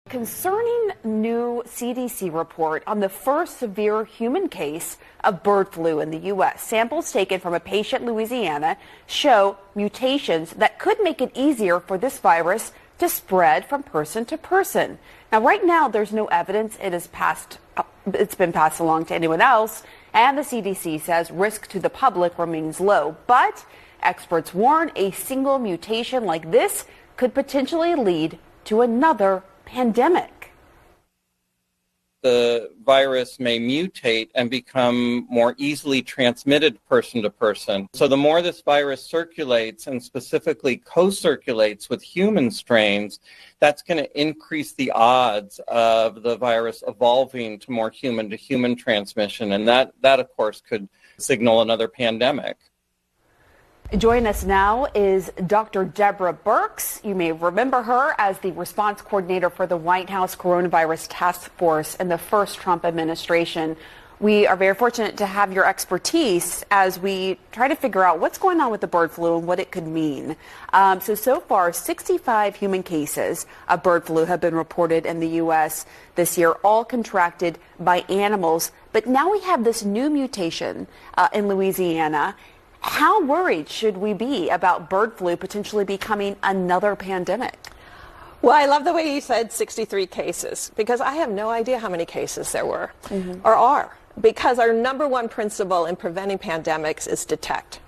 Concerning new CDC report on the first severe human case of bird flu in the U.S. Samples taken from a patient in Louisiana show mutations that could make it easier for this virus to spread from person to person. Now, right now, there's no evidence it's been passed along to anyone else, and the CDC says risk to the public remains low. But experts warn a single mutation like this could potentially lead to another pandemic. The virus may mutate and become more easily transmitted person to person. So the more this virus circulates and specifically co-circulates with human strains, that's going to increase the odds of the virus evolving to more human-to-human transmission. And that of course, could signal another pandemic. Joining us now is Dr. Deborah Birx. You may remember her as the response coordinator for the White House Coronavirus Task Force in the first Trump administration. We are very fortunate to have your expertise as we try to figure out what's going on with the bird flu and what it could mean. So far, 65 human cases of bird flu have been reported in the U.S. this year, all contracted by animals. But now we have this new mutation in Louisiana. How worried should we be about bird flu potentially becoming another pandemic? Well, I love the way you said 63 cases, because I have no idea how many cases there were or are, because our number one principle in preventing pandemics is detect.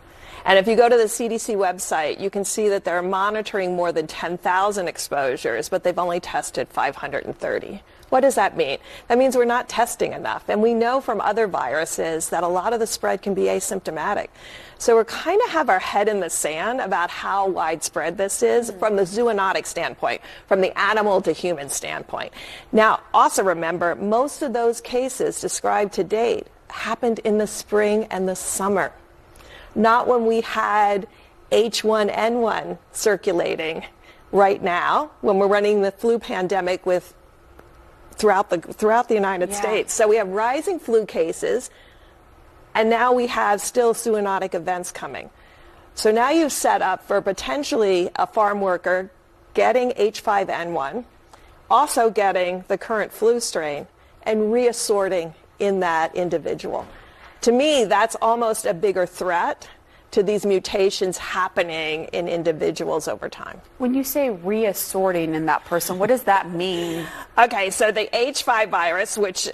And if you go to the CDC website, you can see that they're monitoring more than 10,000 exposures, but they've only tested 530. What does that mean? That means we're not testing enough. And we know from other viruses that a lot of the spread can be asymptomatic. So we kind of have our head in the sand about how widespread this is from the zoonotic standpoint, from the animal to human standpoint. Now, also remember, most of those cases described to date happened in the spring and the summer, not when we had H1N1 circulating right now, when we're running the flu pandemic with throughout the United States. So we have rising flu cases, and now we have still zoonotic events coming. So now you've set up for potentially a farm worker getting H5N1, also getting the current flu strain, and reassorting in that individual. To me, that's almost a bigger threat to these mutations happening in individuals over time. When you say reassorting in that person, what does that mean? Okay, so the H5 virus, which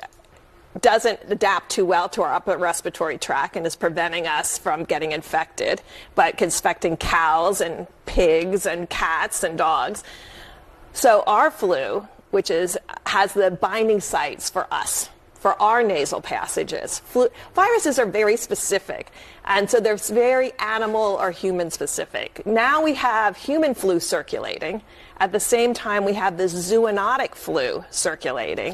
doesn't adapt too well to our upper respiratory tract and is preventing us from getting infected, but is infecting cows and pigs and cats and dogs. So our flu, which has the binding sites for us, for our nasal passages. Viruses are very specific, and so they're very animal or human specific. Now we have human flu circulating. At the same time, we have this zoonotic flu circulating.